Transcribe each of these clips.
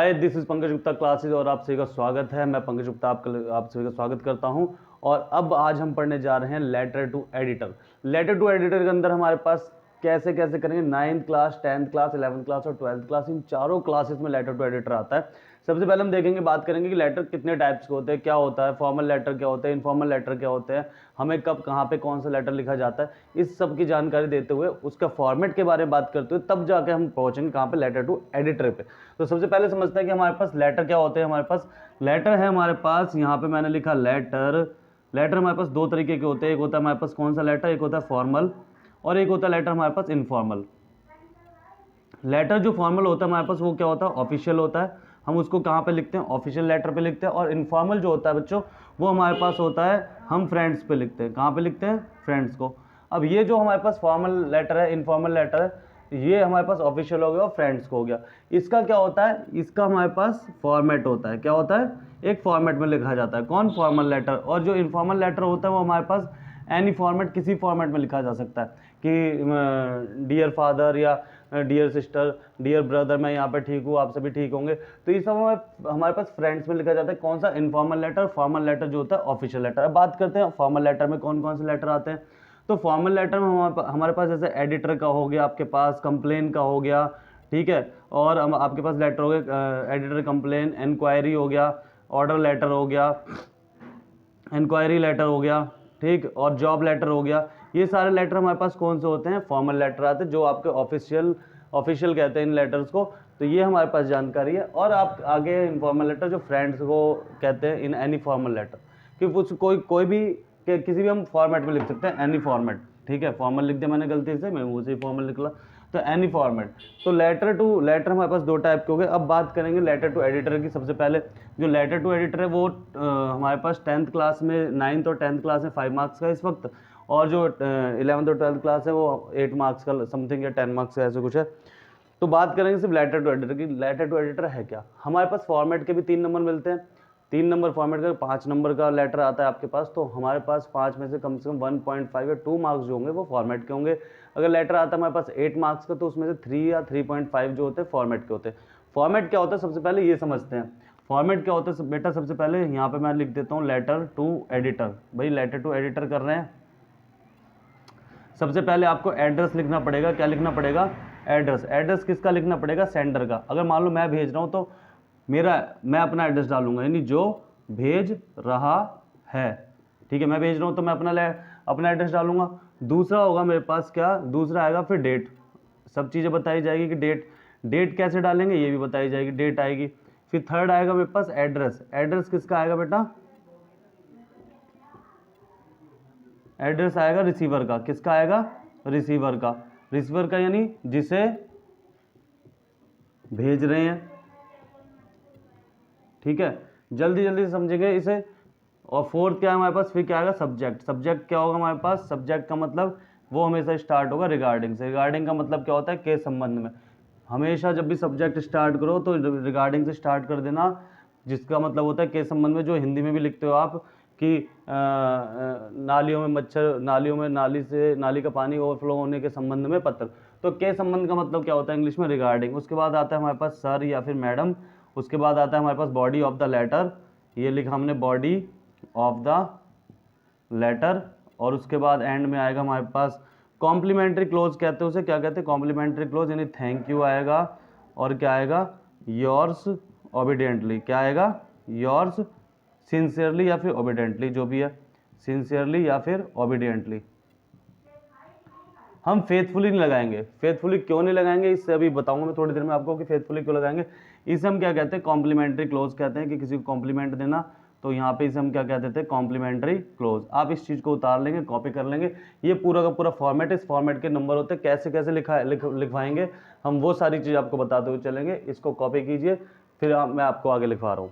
Hi, this is Pankaj Gupta classes और आप सभी का स्वागत है। मैं पंकज गुप्ता आप सभी का स्वागत करता हूं। और अब आज हम पढ़ने जा रहे हैं letter to editor. Letter to editor के अंदर हमारे पास कैसे कैसे करेंगे, 9th class, 10th class, 11th class और 12th क्लास, इन चारों क्लासेस में लेटर टू एडिटर आता है। सबसे पहले हम देखेंगे, बात करेंगे कि लेटर कितने टाइप्स के होते हैं, क्या होता है, फॉर्मल लेटर क्या होते हैं, इनफॉर्मल लेटर क्या होते हैं, हमें कब कहाँ पे कौन सा लेटर लिखा जाता है, इस सब की जानकारी देते हुए उसका फॉर्मेट के बारे में बात करते हुए तब जाके हम पहुंचेंगे कहाँ पे, लेटर टू एडिटर पे। तो सबसे पहले समझते हैं कि हमारे पास लेटर क्या होते हैं। हमारे पास लेटर है, हमारे पास यहाँ पे मैंने लिखा लेटर। लेटर हमारे पास दो तरीके के होते हैं, एक होता है हमारे पास कौन सा लेटर, एक होता है फॉर्मल और एक होता है लेटर हमारे पास इनफॉर्मल। लेटर जो फॉर्मल होता है हमारे पास वो क्या होता है, ऑफिशियल होता है, हम उसको कहाँ पे लिखते हैं, ऑफिशियल लेटर पे लिखते हैं। और इनफॉर्मल जो होता है बच्चों, वो हमारे पास होता है, हम फ्रेंड्स पे लिखते हैं। कहाँ पे लिखते हैं, फ्रेंड्स को। अब ये जो हमारे पास फॉर्मल लेटर है, इनफॉर्मल लेटर है, ये हमारे पास ऑफिशियल हो गया और फ्रेंड्स को हो गया। इसका क्या होता है, इसका हमारे पास फॉर्मेट होता है, क्या होता है, एक फॉर्मेट में लिखा जाता है, कौन, फॉर्मल लेटर। और जो इनफॉर्मल लेटर होता है वो हमारे पास एनी फॉर्मेट, किसी फॉर्मेट में लिखा जा सकता है कि डियर फादर या डियर सिस्टर, डियर ब्रदर, मैं यहाँ पे ठीक हूँ, आप सभी ठीक होंगे। तो ये सब हमारे पास फ्रेंड्स में लिखा जाता है। कौन सा, इनफॉर्मल लेटर। फॉर्मल लेटर जो होता है ऑफिशियल लेटर। अब बात करते हैं फॉर्मल लेटर में कौन कौन से लेटर आते हैं। तो फॉर्मल लेटर में हमारे पास जैसे एडिटर का हो गया, आपके पास कंप्लेन का हो गया, ठीक है, और आपके पास लेटर हो गया एडिटर कंप्लेन, इंक्वायरी हो गया, ऑर्डर लेटर हो गया, इंक्वायरी लेटर हो गया, ठीक, और जॉब लेटर हो गया। ये सारे लेटर हमारे पास कौन से होते हैं, फॉर्मल लेटर आते हैं, जो आपके ऑफिशियल कहते हैं इन लेटर्स को। तो ये हमारे पास जानकारी है। और आप आगे इनफॉर्मल लेटर जो फ्रेंड्स को कहते हैं, इन एनी फॉर्मल लेटर, कि कुछ कोई भी किसी भी हम फॉर्मेट में लिख सकते हैं, एनी फॉर्मेट, ठीक है। फॉर्मल लिख दिया मैंने गलती से, मैं उसी फॉर्मल निकला, तो एनी फॉर्मेट। तो लेटर हमारे पास दो टाइप के हो गए। अब बात करेंगे लेटर टू एडिटर की। सबसे पहले जो लेटर टू एडिटर है वो हमारे पास 10th क्लास में, 9th और 10th क्लास में 5 मार्क्स का इस वक्त, और जो 11th और 12th क्लास है वो 8 मार्क्स का समथिंग या 10 मार्क्स का ऐसे कुछ है। तो बात करेंगे सिर्फ लेटर टू एडिटर की। लेटर टू एडिटर है क्या, हमारे पास फॉर्मेट के भी 3 नंबर मिलते हैं। 3 नंबर फॉर्मेट का 5 नंबर का लेटर आता है आपके पास। तो हमारे पास 5 में से कम 1.5 या 2 मार्क्स जो होंगे वो फॉर्मेट के होंगे। अगर लेटर आता है हमारे पास 8 मार्क्स का, तो उसमें से 3 या 3.5 जो होते हैं फॉर्मेट के होते हैं। फॉर्मेट क्या होता है, सबसे पहले ये समझते हैं। फॉर्मेट क्या होता है बेटा, सबसे पहले यहाँ पे मैं लिख देता हूँ लेटर टू एडिटर। भाई लेटर टू एडिटर कर रहे हैं, सबसे पहले आपको एड्रेस लिखना पड़ेगा। क्या लिखना पड़ेगा, एड्रेस। एड्रेस किसका लिखना पड़ेगा, सेंडर का। अगर मान लो मैं भेज रहा हूँ तो मैं अपना एड्रेस डालूंगा, यानी जो भेज रहा है, ठीक है, मैं भेज रहा हूँ तो मैं अपना एड्रेस डालूंगा। दूसरा होगा मेरे पास क्या, दूसरा आएगा फिर डेट। सब चीज़ें बताई जाएगी कि डेट कैसे डालेंगे ये भी बताई जाएगी, डेट आएगी। फिर थर्ड आएगा मेरे पास एड्रेस। एड्रेस किसका आएगा बेटा, एड्रेस आएगा रिसीवर का। किसका आएगा, रिसीवर का। रिसीवर का यानी जिसे भेज रहे हैं, ठीक है, जल्दी जल्दी से समझेंगे इसे। और फोर्थ क्या है हमारे पास, फिर क्या आएगा, सब्जेक्ट। सब्जेक्ट क्या होगा हमारे पास, सब्जेक्ट का मतलब वो हमेशा स्टार्ट होगा रिगार्डिंग से। रिगार्डिंग का मतलब क्या होता है, के संबंध में। हमेशा जब भी सब्जेक्ट स्टार्ट करो तो रिगार्डिंग से स्टार्ट कर देना, जिसका मतलब होता है के संबंध में, जो हिंदी में भी लिखते हो आप कि नालियों में मच्छर, नालियों में नाली का पानी ओवरफ्लो होने के संबंध में पत्र। तो के संबंध का मतलब क्या होता है इंग्लिश में, रिगार्डिंग। उसके बाद आता है हमारे पास सर या फिर मैडम। उसके बाद आता है हमारे पास बॉडी ऑफ द लेटर, ये लिखा हमने बॉडी ऑफ द लेटर। और उसके बाद एंड में आएगा हमारे पास कॉम्प्लीमेंट्री क्लोज, कहते हैं उसे, क्या कहते हैं, कॉम्प्लीमेंट्री क्लोज, यानी थैंक यू आएगा। और क्या आएगा, योर्स ओबीडियंटली। क्या आएगा, योर्स सिंसियरली या फिर ओबीडियंटली, जो भी है, सिंसियरली या फिर ओबीडियंटली। हम फेथफुली नहीं लगाएंगे। फेथफुली क्यों नहीं लगाएंगे, इससे अभी बताऊंगा मैं थोड़ी देर में आपको कि फेथफुली क्यों लगाएंगे। इसे हम क्या कहते हैं, कॉम्प्लीमेंट्री क्लोज कहते हैं, कि किसी को कॉम्प्लीमेंट देना। तो यहाँ पे इसे हम क्या कहते थे, कॉम्प्लीमेंट्री क्लोज। आप इस चीज़ को उतार लेंगे, कॉपी कर लेंगे। ये पूरा का पूरा फॉर्मेट, इस फॉर्मेट के नंबर होते हैं, कैसे कैसे लिखवाएंगे हम वो सारी चीज़ आपको बताते हुए चलेंगे। इसको कॉपी कीजिए, फिर मैं आपको आगे लिखवा रहा हूँ।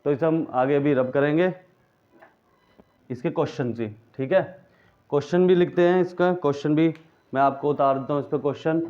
तो इसे हम आगे अभी रब करेंगे, इसके क्वेश्चन से, ठीक है। क्वेश्चन भी लिखते हैं, इसका क्वेश्चन भी मैं आपको उतार देता हूँ। इस पर क्वेश्चन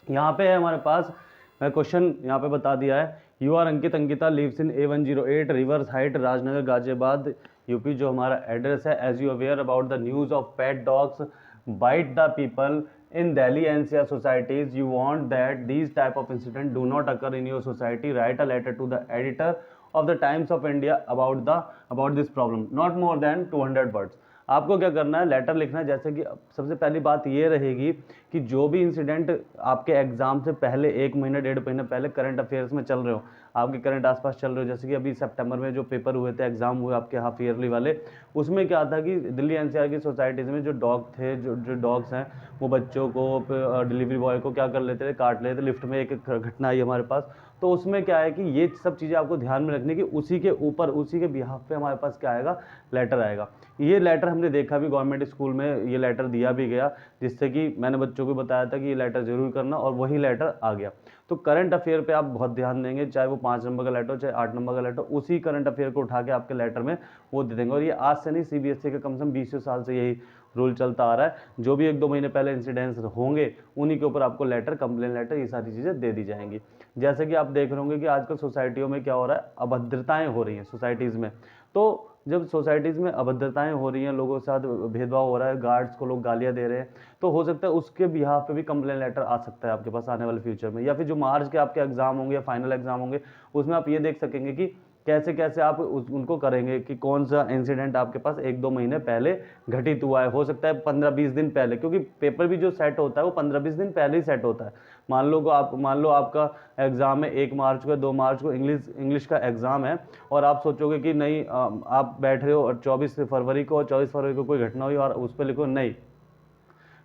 यहाँ पे है हमारे पास मैं क्वेश्चन यहाँ पे बता दिया है। You are Ankit Ankita lives in A108 rivers height Rajnagar Ghaziabad UP, जो हमारा एड्रेस है। As you aware about the news of pet dogs bite the people in Delhi NCR societies, you want that these type of incident do not occur in your society, write a letter to the editor of the Times of India about this problem, not more than 200 words। आपको क्या करना है, letter लिखना है। जैसे कि सबसे पहली बात ये रहेगी कि जो भी इंसिडेंट आपके एग्जाम से पहले 1 महीना 1.5 महीने पहले करंट अफेयर्स में चल रहे हो, आपके करंट आसपास चल रहे हो, जैसे कि अभी सितंबर में जो पेपर हुए थे, एग्जाम हुए आपके हाफ ईयरली वाले, उसमें क्या था कि दिल्ली एनसीआर की सोसाइटीज़ में जो डॉग थे, जो डॉग्स हैं, वो बच्चों को, डिलीवरी बॉय को क्या कर लेते थे, काट लेते। लिफ्ट में एक घटना आई हमारे पास, तो उसमें क्या है कि ये सब चीज़ें आपको ध्यान में रखनी कि उसी के ऊपर, उसी के बिहाफ पे हमारे पास क्या आएगा, लेटर आएगा। ये लेटर हमने देखा भी गवर्नमेंट स्कूल में, ये लेटर दिया भी गया, जिससे कि मैंने बच्चों को बताया था कि ये लेटर जरूर करना, और वही लेटर आ गया। तो करंट अफेयर पे आप बहुत ध्यान देंगे, चाहे वो 5 नंबर का लेटर हो, चाहे 8 नंबर का लेटर, उसी करंट अफेयर को उठा के आपके लेटर में वो दे देंगे। और ये आज से नहीं, CBSE का कम से कम 20 साल से यही रूल चलता आ रहा है। जो भी 1-2 महीने पहले इंसिडेंट्स होंगे, उन्हीं के ऊपर आपको लेटर, कंप्लेन लेटर, ये सारी चीज़ें दे दी जाएंगी। जैसे कि आप देख रहे होंगे कि आजकल सोसाइटियों में क्या हो रहा है, अभद्रताएं हो रही हैं सोसाइटीज़ में। तो जब सोसाइटीज़ में अभद्रताएं हो रही हैं, लोगों के साथ भेदभाव हो रहा है, गार्ड्स को लोग गालियां दे रहे हैं, तो हो सकता है उसके बिहाफ पे भी कंप्लेन लेटर आ सकता है आपके पास आने वाले फ्यूचर में। या फिर जो मार्च के आपके एग्जाम होंगे या फाइनल एग्जाम होंगे, उसमें आप ये देख सकेंगे कि कैसे कैसे आप उनको करेंगे कि कौन सा इंसिडेंट आपके पास 1-2 महीने पहले घटित हुआ है। हो सकता है 15-20 दिन पहले, क्योंकि पेपर भी जो सेट होता है वो 15-20 दिन पहले ही सेट होता है। मान लो आपका एग्ज़ाम है 1 मार्च को, 2 मार्च को इंग्लिश का एग्ज़ाम है, और आप सोचोगे कि नहीं, आप बैठ रहे हो और 24 फरवरी को, और 24 फरवरी को कोई घटना हुई और उस पर लिखो, नहीं।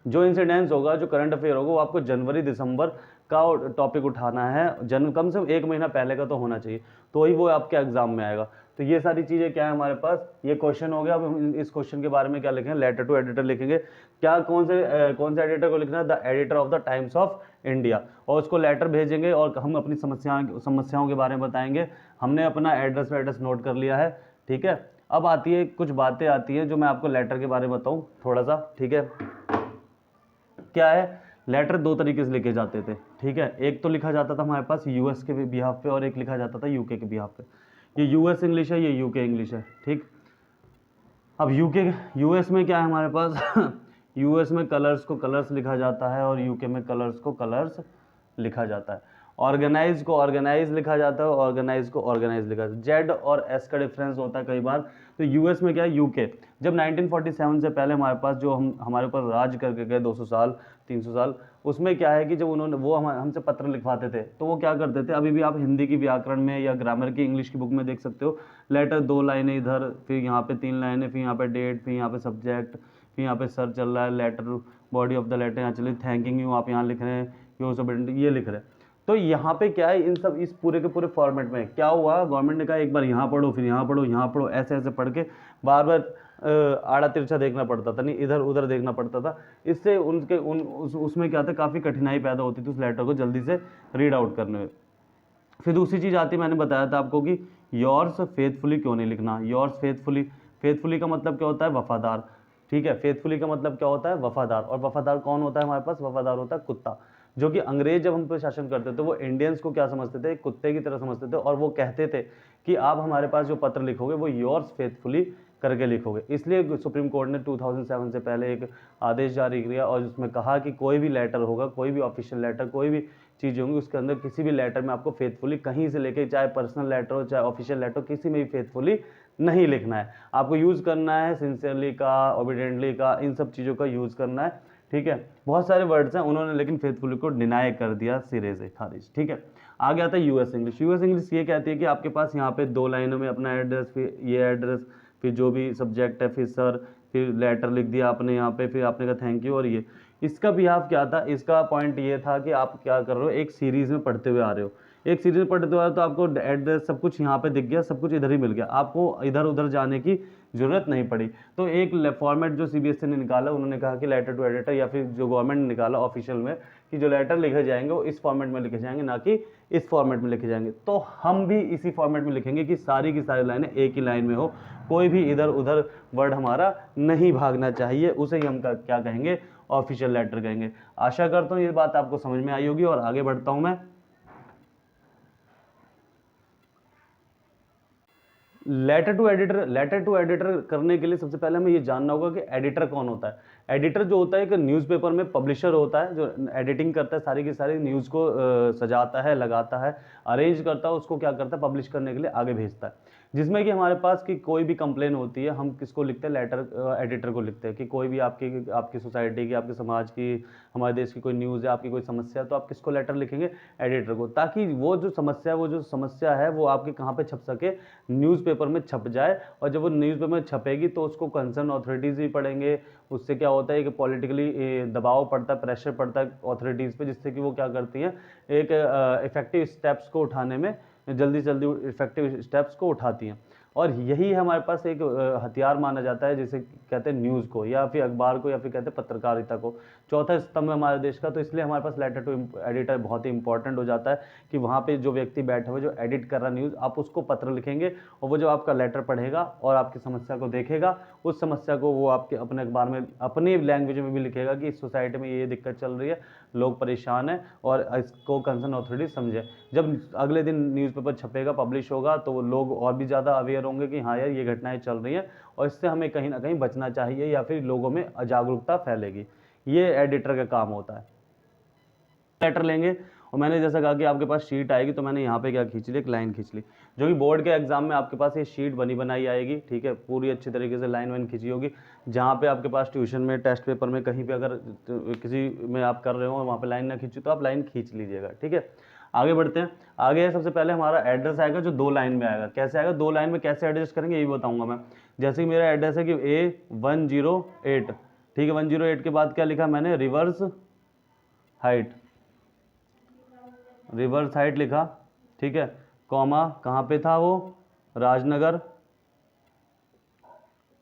जो इंसिडेंस होगा, जो करंट अफेयर होगा, वो आपको जनवरी दिसंबर का टॉपिक उठाना है। कम से कम 1 महीना पहले का तो होना चाहिए, तो ही वो आपके एग्जाम में आएगा। तो ये सारी चीज़ें क्या है हमारे पास, ये क्वेश्चन हो गया। अब हम इस क्वेश्चन के बारे में क्या लिखेंगे, लेटर टू एडिटर लिखेंगे। क्या, कौन से एडिटर को लिखना है, the editor of the times of India, और उसको लेटर भेजेंगे और हम अपनी समस्याओं के बारे में बताएंगे। हमने अपना एड्रेस नोट कर लिया है, ठीक है। अब आती है कुछ बातें आती हैं जो मैं आपको लेटर के बारे में बताऊँ थोड़ा सा, ठीक है। क्या है, लेटर 2 तरीके से लिखे जाते थे, ठीक है। एक तो लिखा जाता था हमारे पास यूएस के बिहाफ पे, और एक लिखा जाता था यूके के बिहाफ पे। ये यूएस इंग्लिश है, ये यूके इंग्लिश है, ठीक। अब यूएस में क्या है हमारे पास यूएस में कलर्स को कलर्स लिखा जाता है, और यूके में कलर्स को कलर्स लिखा जाता है। ऑर्गेनाइज को ऑर्गेनाइज लिखा जाता है, ऑर्गेनाइज को ऑर्गेनाइज लिखा जाता है। जेड और एस का डिफरेंस होता है कई बार। तो यूएस में क्या है, यूके, जब 1947 से पहले हमारे पास जो हमारे ऊपर राज करके गए 200 साल 300 साल, उसमें क्या है कि जब उन्होंने हमसे पत्र लिखवाते थे, तो वो क्या करते थे, अभी भी आप हिंदी की व्याकरण में या ग्रामर की इंग्लिश की बुक में देख सकते हो, लेटर 2 लाइनें इधर, फिर यहाँ पे 3 लाइनें, फिर यहाँ पे डेट, फिर यहाँ पे सब्जेक्ट, फिर यहाँ पे सर चल रहा है, letter, body of the letter यहाँ चलिए, थैंकिंग यू आप यहाँ लिख रहे हैं, ये लिख रहे हैं। तो यहाँ पे क्या है, इन सब इस पूरे के पूरे फॉर्मेट में क्या हुआ, गवर्नमेंट ने कहा एक बार यहाँ पढ़ो, फिर यहाँ पढ़ो, यहाँ पढ़ो, ऐसे ऐसे पढ़ के बार बार आड़ा तिरछा देखना पड़ता था, नहीं इधर उधर देखना पड़ता था। इससे उसमें क्या था, काफ़ी कठिनाई पैदा होती थी उस लेटर को जल्दी से रीड आउट करने में। फिर दूसरी चीज़ आती है, मैंने बताया था आपको कि योर्स फेथफुली क्यों नहीं लिखना। योर्स फेथफुली का मतलब क्या होता है, वफादार, ठीक है। फेथफुली का मतलब क्या होता है, वफादार। और वफादार कौन होता है हमारे पास, वफादार होता है कुत्ता। जो कि अंग्रेज जब हम पर शासन करते थे, वो इंडियंस को क्या समझते थे, कुत्ते की तरह समझते थे, और वो कहते थे कि आप हमारे पास जो पत्र लिखोगे वो योर्स फेथफुली करके लिखोगे। इसलिए सुप्रीम कोर्ट ने 2007 से पहले एक आदेश जारी किया, और उसमें कहा कि कोई भी लेटर होगा, कोई भी ऑफिशियल लेटर, कोई भी चीज़ होंगी, उसके अंदर किसी भी लेटर में आपको फेथफुली कहीं से लेके, चाहे पर्सनल लेटर हो चाहे ऑफिशियल लेटर हो, किसी में भी फेथफुली नहीं लिखना है। आपको यूज़ करना है सिंसियरली का, ओबिडेंटली का, इन सब चीज़ों का यूज़ करना है, ठीक है। बहुत सारे वर्ड्स हैं, उन्होंने लेकिन फेथफुली को डिनाई कर दिया, सिरे से खारिज, ठीक है। आगे आता है यूएस इंग्लिश। यूएस इंग्लिश ये कहती है कि आपके पास यहाँ पे 2 लाइनों में अपना एड्रेस, फिर ये एड्रेस, फिर जो भी सब्जेक्ट है, फिर सर, फिर लेटर लिख दिया आपने यहाँ पे, फिर आपने कहा थैंक यू। और ये इसका बिहाफ क्या था, इसका पॉइंट ये था कि आप क्या कर रहे हो, एक सीरीज़ में पढ़ते हुए आ रहे हो, एक सीरीज में पढ़ते हुए तो आपको एड्रेस सब कुछ यहाँ पे दिख गया, सब कुछ इधर ही मिल गया, आपको इधर उधर जाने की जरूरत नहीं पड़ी। तो एक फॉर्मेट जो सीबीएसई ने निकाला, उन्होंने कहा कि लेटर टू एडिटर, या फिर जो गवर्नमेंट ने निकाला ऑफिशियल में, कि जो लेटर लिखे जाएंगे वो इस फॉर्मेट में लिखे जाएंगे, ना कि इस फॉर्मेट में लिखे जाएंगे। तो हम भी इसी फॉर्मेट में लिखेंगे कि सारी की सारी लाइनें एक ही लाइन में हो, कोई भी इधर उधर वर्ड हमारा नहीं भागना चाहिए, उसे ही हम क्या कहेंगे, ऑफिशियल लेटर कहेंगे। आशा करता हूँ ये बात आपको समझ में आई होगी, और आगे बढ़ता हूँ मैं। लेटर टू एडिटर करने के लिए सबसे पहले हमें ये जानना होगा कि एडिटर कौन होता है। एडिटर जो होता है एक न्यूज़पेपर में पब्लिशर होता है, जो एडिटिंग करता है, सारी की सारी न्यूज़ को सजाता है, लगाता है, अरेंज करता है, उसको क्या करता है, पब्लिश करने के लिए आगे भेजता है। जिसमें कि हमारे पास की कोई भी कंप्लेन होती है, हम किसको लिखते हैं, लेटर एडिटर को लिखते हैं। कि कोई भी आपकी आपकी सोसाइटी की, आपके समाज की, हमारे देश की कोई न्यूज़ है, आपकी कोई समस्या है, तो आप किसको लेटर लिखेंगे, एडिटर को, ताकि वो जो समस्या है वो आपके कहाँ पे छप सके, न्यूज़पेपर में छप जाए। और जब वो न्यूज़पेपर में छपेगी तो उसको कंसर्न अथॉरिटीज़ भी पढ़ेंगे। उससे क्या होता है कि पॉलिटिकली दबाव पड़ता है, प्रेशर पड़ता है अथॉरिटीज़ पे, जिससे कि वो क्या करती हैं, एक इफेक्टिव स्टेप्स को उठाने में जल्दी से जल्दी इफेक्टिव स्टेप्स को उठाती हैं। और यही हमारे पास एक हथियार माना जाता है, जिसे कहते हैं न्यूज़ को, या फिर अखबार को, या फिर कहते हैं पत्रकारिता को, चौथा स्तंभ है हमारे देश का। तो इसलिए हमारे पास लेटर टू एडिटर बहुत ही इंपॉर्टेंट हो जाता है कि वहाँ पे जो व्यक्ति बैठा हुआ जो एडिट कर रहा है न्यूज़, आप उसको पत्र लिखेंगे और वो जब आपका लेटर पढ़ेगा और आपकी समस्या को देखेगा, उस समस्या को वो आपके अपने अखबार में अपनी लैंग्वेज में भी लिखेगा कि इस सोसाइटी में ये दिक्कत चल रही है, लोग परेशान हैं और इसको कंसर्न अथॉरिटी समझे। जब अगले दिन न्यूज़पेपर छपेगा, पब्लिश होगा, तो वो लोग और भी ज़्यादा अवेयर होंगे कि हाँ यार ये घटनाएं चल रही हैं और इससे हमें कहीं ना कहीं बचना चाहिए, या फिर लोगों में जागरूकता फैलेगी। ये एडिटर का काम होता है। लेटर लेंगे और मैंने जैसा कहा कि आपके पास शीट आएगी, तो मैंने यहाँ पे क्या खींच ली, एक लाइन खींच ली, जो कि बोर्ड के एग्जाम में आपके पास ये शीट बनी बनाई आएगी। ठीक है, पूरी अच्छी तरीके से लाइन वाइन खींची होगी। जहाँ पे आपके पास ट्यूशन में, टेस्ट पेपर में, कहीं पे अगर किसी में आप कर रहे हो और वहाँ पे लाइन ना खींची तो आप लाइन खींच लीजिएगा। ठीक है, आगे बढ़ते हैं। आगे है सबसे पहले हमारा एड्रेस आएगा, जो 2 लाइन में आएगा। कैसे आएगा, 2 लाइन में कैसे एडजस्ट करेंगे ये भी बताऊंगा मैं। जैसे कि मेरा एड्रेस है कि A108, ठीक है, 108 के बाद क्या लिखा मैंने, रिवर्स हाइट लिखा। ठीक है, कॉमा कहाँ पे था वो, राजनगर,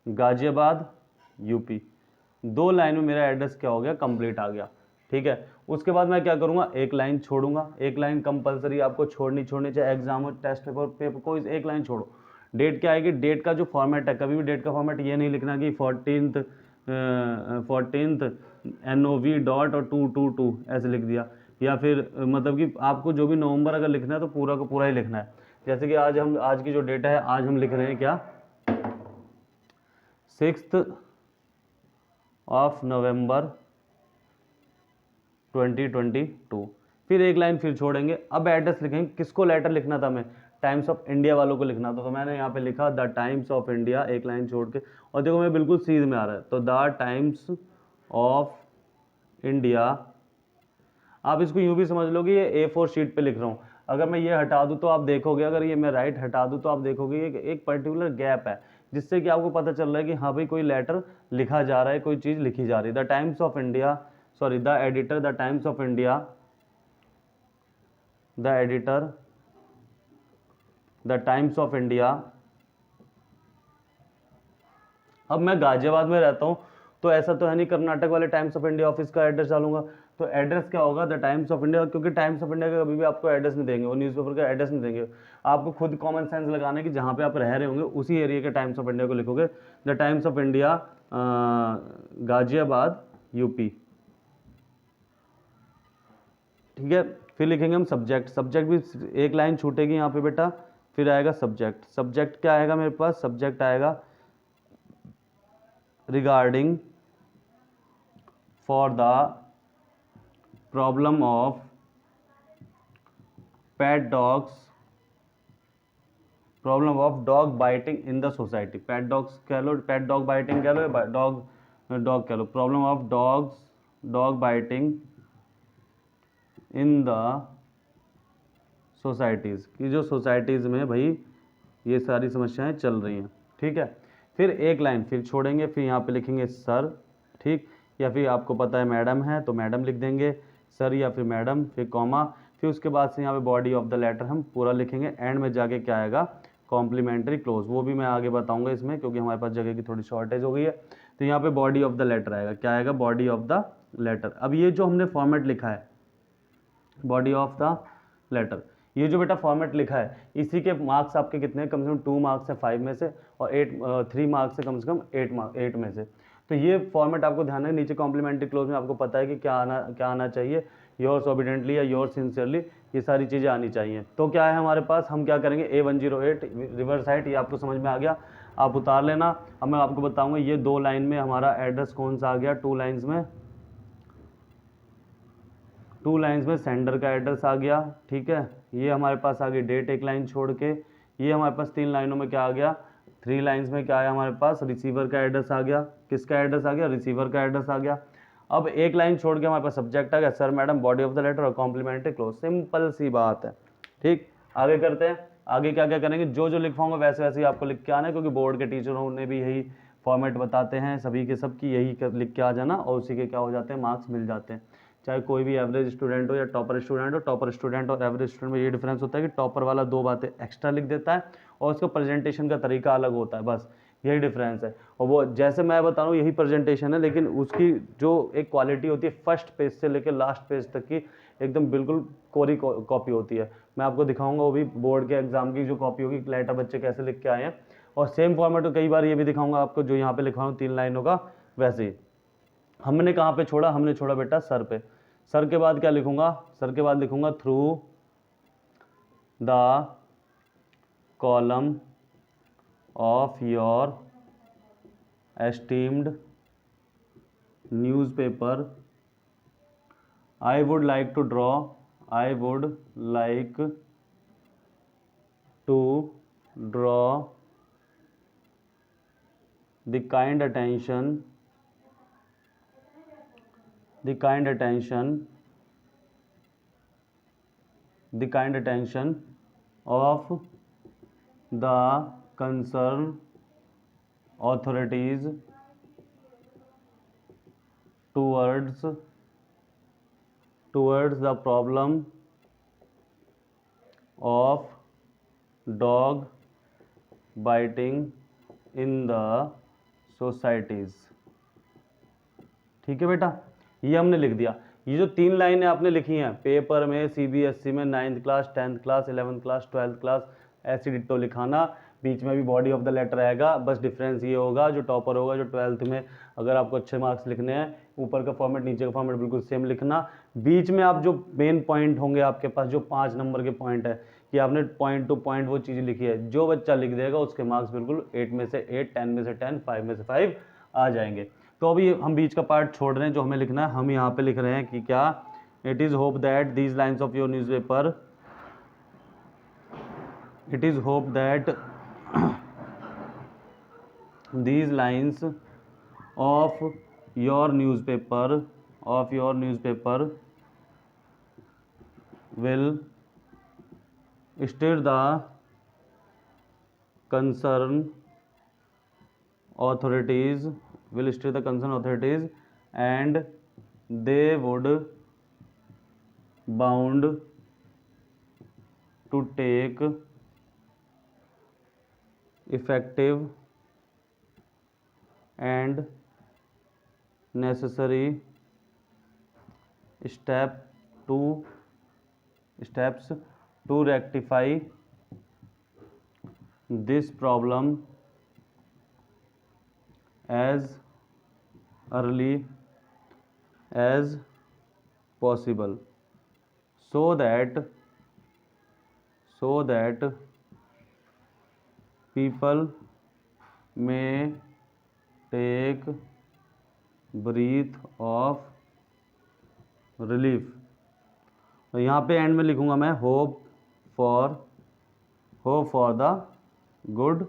गाजियाबाद, यूपी। 2 लाइन में मेरा एड्रेस क्या हो गया, कंप्लीट आ गया। ठीक है, उसके बाद मैं क्या करूंगा, एक लाइन छोड़ूंगा। एक लाइन कंपलसरी आपको छोड़नी चाहे एग्जाम हो, टेस्ट पेपर कोई एक लाइन छोड़ो। डेट क्या आएगी, डेट का जो फॉर्मेट है, कभी भी डेट का फॉर्मेट ये नहीं लिखना कि 14th NOV डॉट और 222 ऐसे लिख दिया, या फिर मतलब कि आपको जो भी नवंबर अगर लिखना है तो पूरा का पूरा ही लिखना है। जैसे कि आज की जो डेट है, आज हम लिख रहे हैं क्या, 6 नवंबर 2022। फिर एक लाइन फिर छोड़ेंगे। अब एड्रेस लिखेंगे, किसको लेटर लिखना था, हमें टाइम्स ऑफ इंडिया वालों को लिखना था, तो मैंने यहाँ पे लिखा द टाइम्स ऑफ इंडिया, एक लाइन छोड़ के। और देखो मैं बिल्कुल सीध में आ रहा है, तो द टाइम्स ऑफ इंडिया। आप इसको यूं भी समझ लो कि ये A4 शीट पे लिख रहा हूँ। अगर मैं ये हटा दूँ तो आप देखोगे, अगर ये मैं राइट हटा दूँ तो आप देखोगे एक पर्टिकुलर गैप है, जिससे कि आपको पता चल रहा है कि हाँ भाई कोई लेटर लिखा जा रहा है, कोई चीज़ लिखी जा रही है। The times of India, sorry, the editor, the times of India, the editor, the times of India. अब मैं गाजियाबाद में रहता हूँ, तो ऐसा तो है नहीं कर्नाटक वाले टाइम्स ऑफ इंडिया ऑफिस का एड्रेस डालूंगा। तो एड्रेस क्या होगा, द टाइम्स ऑफ इंडिया, क्योंकि टाइम्स ऑफ इंडिया का कभी भी आपको एड्रेस नहीं देंगे, वो न्यूज़पेपर का एड्रेस नहीं देंगे। आपको खुद कॉमन सेंस लगाना है कि जहाँ पे आप रह रहे होंगे उसी एरिया के टाइम्स ऑफ इंडिया को लिखोगे, the times of India Ghaziabad, UP. ठीक है, फिर लिखेंगे हम सब्जेक्ट। सब्जेक्ट भी एक लाइन छूटेगी यहाँ पे बेटा, फिर आएगा सब्जेक्ट। सब्जेक्ट क्या आएगा मेरे पास, सब्जेक्ट आएगा regarding for the problem of pet dogs, problem of dog biting in the society. Pet dogs कह लो, पेट डॉग बाइटिंग कह लो, डॉग कह लो, problem of dog biting in the societies, की जो सोसाइटीज़ में भाई ये सारी समस्याएं चल रही हैं। ठीक है, फिर एक लाइन फिर छोड़ेंगे, फिर यहाँ पे लिखेंगे सर, ठीक, या फिर आपको पता है मैडम है तो मैडम लिख देंगे, सर या फिर मैडम, फिर कॉमा, फिर उसके बाद से यहाँ पे बॉडी ऑफ द लेटर हम पूरा लिखेंगे। एंड में जाके क्या आएगा, कॉम्प्लीमेंट्री क्लोज, वो भी मैं आगे बताऊंगा इसमें, क्योंकि हमारे पास जगह की थोड़ी शॉर्टेज हो गई है। तो यहाँ पे बॉडी ऑफ द लेटर आएगा, क्या आएगा, बॉडी ऑफ द लेटर। अब ये जो हमने फॉर्मेट लिखा है, बॉडी ऑफ द लेटर, ये जो बेटा फॉर्मेट लिखा है, इसी के मार्क्स आपके कितने, कम से कम 2 मार्क्स है 5 में से, और 3 मार्क्स है कम से कम 8 में से। तो ये फॉर्मेट आपको ध्यान है। नीचे कॉम्प्लीमेंट्री क्लोज में आपको पता है कि क्या आना चाहिए, योर्स ओबिडेंटली या योर्स सिंसियरली, ये सारी चीज़ें आनी चाहिए। तो क्या है हमारे पास, हम क्या करेंगे A108 रिवर्स हाइट, ये आपको समझ में आ गया, आप उतार लेना। अब मैं आपको बताऊंगा ये 2 लाइन में हमारा एड्रेस कौन सा आ गया, 2 लाइन्स में सेंडर का एड्रेस आ गया, ठीक है। ये हमारे पास आ गई डेट एक लाइन छोड़ के। ये हमारे पास 3 लाइनों में क्या आ गया, 3 लाइन्स में क्या आया हमारे पास, रिसीवर का एड्रेस आ गया। किसका एड्रेस आ गया, रिसीवर का एड्रेस आ गया। अब एक लाइन छोड़ के हमारे पास सब्जेक्ट आ गया, sir madam body of the letter और कॉम्प्लीमेंट्री क्लोज, सिंपल सी बात है, ठीक। आगे करते हैं, आगे क्या क्या करेंगे, जो जो लिखवाऊंगा वैसे वैसे ही आपको लिख के आना है, क्योंकि बोर्ड के टीचरों ने भी यही फॉर्मेट बताते हैं सभी के सब की, यही लिख के आ जाना और उसी के क्या हो जाते हैं, मार्क्स मिल जाते हैं। चाहे कोई भी एवरेज स्टूडेंट हो या टॉपर स्टूडेंट हो, टॉपर स्टूडेंट और एवरेज स्टूडेंट में ये डिफरेंस होता है कि टॉपर वाला 2 बातें एक्स्ट्रा लिख देता है और उसका प्रेजेंटेशन का तरीका अलग होता है, बस यही डिफरेंस है। और वो जैसे मैं बता रहा हूँ यही प्रेजेंटेशन है, लेकिन उसकी जो एक क्वालिटी होती है फर्स्ट पेज से लेकर लास्ट पेज तक की एकदम बिल्कुल कोरी कॉपी होती है। मैं आपको दिखाऊंगा वो भी बोर्ड के एग्जाम की जो कॉपी होगी, लेटर बच्चे कैसे लिख के आए हैं, और सेम फॉर्मेट में कई बार ये भी दिखाऊंगा आपको जो यहाँ पे लिखा हूँ 3 लाइनों का, वैसे ही। हमने कहाँ पे छोड़ा, हमने छोड़ा बेटा सर पे। सर के बाद क्या लिखूंगा, सर के बाद लिखूंगा through the column of your esteemed newspaper I would like to draw the kind attention of the concerned authorities towards the problem of dog biting in the societies। ठीक है बेटा, ये हमने लिख दिया। ये जो 3 लाइनें आपने लिखी हैं पेपर में, CBSE में 9th class, 10th class, 11th class, 12th class, ऐसी डिट्टो लिखाना। बीच में भी बॉडी ऑफ द लेटर आएगा, बस डिफरेंस ये होगा जो टॉपर होगा, जो 12th में अगर आपको अच्छे मार्क्स लिखने हैं, ऊपर का फॉर्मेट नीचे का फॉर्मेट बिल्कुल सेम लिखना। बीच में आप जो मेन पॉइंट होंगे आपके पास, जो 5 नंबर के पॉइंट है कि आपने पॉइंट टू पॉइंट वो चीज़ लिखी है, जो बच्चा लिख देगा उसके मार्क्स बिल्कुल 8 में से 8, 10 में से 10, 5 में से 5 आ जाएंगे। तो अभी हम बीच का पार्ट छोड़ रहे हैं, जो हमें लिखना है हम यहाँ पे लिख रहे हैं कि क्या, it is hope that these lines of your newspaper, it is hope that these lines of your newspaper will stir the concerned authorities and they would bound to take effective and necessary steps to rectify this problem as early as possible, so that people may take breath of relief। तो यहाँ पे and में लिखूंगा मैं hope for the good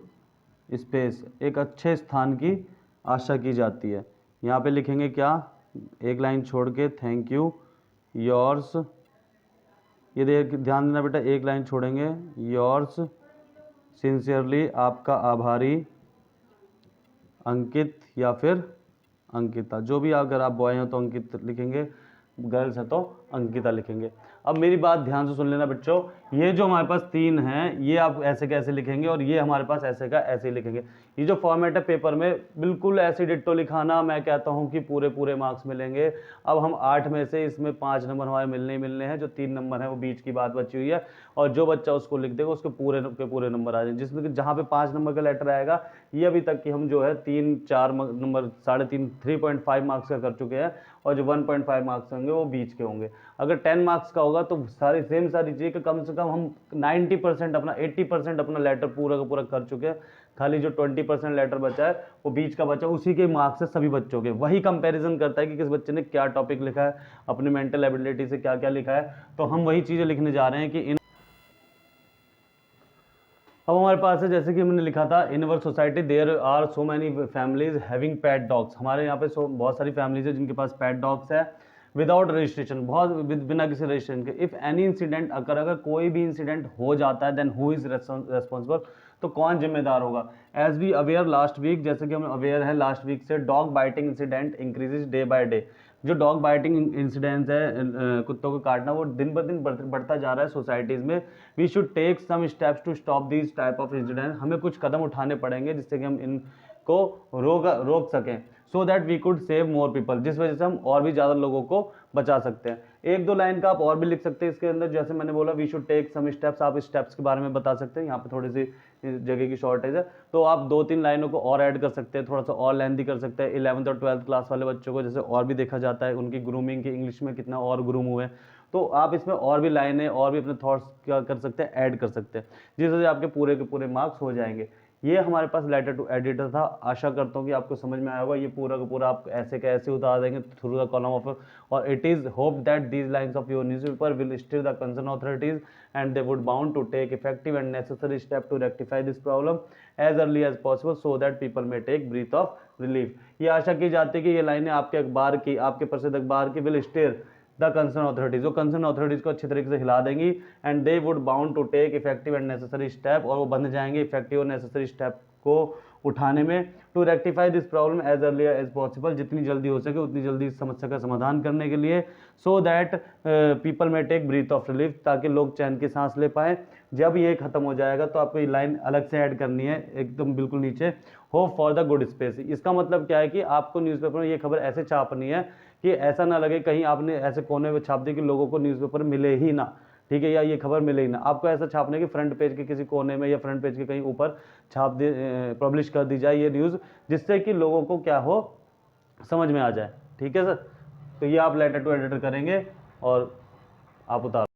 space, एक अच्छे स्थान की आशा की जाती है। यहाँ पे लिखेंगे क्या, एक लाइन छोड़ के थैंक यू योर्स, ये ध्यान देना बेटा, एक लाइन छोड़ेंगे, योर्स सिंसियरली, आपका आभारी, अंकित या फिर अंकिता, जो भी अगर आप बॉय हैं तो अंकित लिखेंगे, गर्ल्स है तो अंकिता लिखेंगे। अब मेरी बात ध्यान से सुन लेना बच्चों, ये जो हमारे पास 3 हैं ये आप ऐसे कैसे लिखेंगे और ये हमारे पास ऐसे का ऐसे ही लिखेंगे। ये जो फॉर्मेट है पेपर में बिल्कुल ऐसे डिट्टो लिखाना, मैं कहता हूँ कि पूरे मार्क्स मिलेंगे। अब हम 8 में से इसमें 5 नंबर हमारे मिलने ही मिलने हैं, जो 3 नंबर है वो बीच की बात बची हुई है, और जो बच्चा उसको लिख देगा उसके पूरे नंबर आ जाएंगे। जिसमें जहाँ पे 5 नंबर का लेटर आएगा ये अभी तक कि हम जो है 3-4 नंबर 3.5 मार्क्स का कर चुके हैं, और जो 1.5 मार्क्स होंगे वो बीच के होंगे। अगर 10 मार्क्स का होगा तो सारी चीज़ें कि कम से कम हम 90% अपना 80% अपना लेटर पूरा का पूरा कर चुके हैं। खाली जो 20% लेटर बचा है वो बीच का बचा, उसी के मार्क्स है सभी बच्चों के। वही कंपैरिजन करता है कि किस बच्चे ने क्या टॉपिक लिखा है, अपनी मेंटल एबिलिटी से क्या क्या लिखा है। तो हम वही चीज़ें लिखने जा रहे हैं कि अब हमारे पास है, जैसे कि हमने लिखा था, in our society there are so many families having pet dogs. हमारे यहाँ पे बहुत सारी फैमिलीज है जिनके पास पेट डॉग्स है विदाउट रजिस्ट्रेशन, बिना किसी रजिस्ट्रेशन के। इफ़ एनी इंसिडेंट अगर कोई भी इंसिडेंट हो जाता है देन हु इज़ रेस्पॉन्सिबल, तो कौन जिम्मेदार होगा। As we aware last week, जैसे कि हम अवेयर है लास्ट वीक से, dog biting incident increases day by day. जो डॉग बाइटिंग इंसिडेंट्स है, कुत्तों को काटना, वो दिन ब दिन बढ़ता जा रहा है सोसाइटीज़ में। We should take some steps to stop these type of incident. हमें कुछ कदम उठाने पड़ेंगे जिससे कि हम इनको रोक सकें, so that we could save more people, जिस वजह से हम और भी ज़्यादा लोगों को बचा सकते हैं। एक दो लाइन का आप और भी लिख सकते हैं इसके अंदर, जैसे मैंने बोला we should take some steps, आप स्टेप्स के बारे में बता सकते हैं। यहाँ पे थोड़ी सी जगह की शॉर्टेज है तो आप 2-3 लाइनों को और ऐड कर सकते हैं, थोड़ा सा और लेंथी कर सकते हैं। 11th और 12th क्लास वाले बच्चों को जैसे और भी देखा जाता है, उनकी ग्रूमिंग की इंग्लिश में कितना और ग्रूम हुए, तो आप इसमें और भी लाइनें और भी अपने थॉट्स क्या कर सकते हैं, ऐड कर सकते हैं, जिस वजह से आपके पूरे के पूरे मार्क्स हो जाएंगे। ये हमारे पास लेटर टू एडिटर था। आशा करता हूँ कि आपको समझ में आया होगा। ये पूरा का पूरा आप ऐसे कैसे उतार देंगे थ्रू द कॉलम ऑफ, और it is hope that these lines of your newspaper will stir the concern authorities and they would bound to take effective and necessary step to rectify this problem as early as possible so that people may take breath of relief. ये आशा की जाती है कि ये लाइनें आपके अखबार की, आपके प्रसिद्ध अखबार की, will stir the concern authorities, जो कंसर्न ऑथोरिटीज को अच्छी तरीके से हिला देंगी, and they would bound to take effective and necessary step, और वो बंध जाएंगे इफेक्टिव और नेसेसरी स्टेप को उठाने में, to rectify this problem as early as possible, जितनी जल्दी हो सके उतनी जल्दी इस समस्या का समाधान करने के लिए, सो दैट पीपल में टेक ब्रीथ ऑफ रिलीफ, ताकि लोग चैन की सांस ले पाएँ। जब ये खत्म हो जाएगा तो आपको ये लाइन अलग से ऐड करनी है एकदम बिल्कुल नीचे, hope for the good space. इसका मतलब क्या है कि आपको न्यूज़पेपर में ये खबर ऐसे छापनी है कि ऐसा ना लगे कहीं आपने ऐसे कोने में छाप दी कि लोगों को न्यूज़पेपर मिले ही ना, ठीक है, या ये खबर मिले ही ना। आपको ऐसा छापने की फ्रंट पेज के किसी कोने में या फ्रंट पेज के कहीं ऊपर छाप दे, पब्लिश कर दी जाए ये न्यूज़, जिससे कि लोगों को क्या हो, समझ में आ जाए। ठीक है सर, तो ये आप लेटर टू एडिटर करेंगे और आप उतार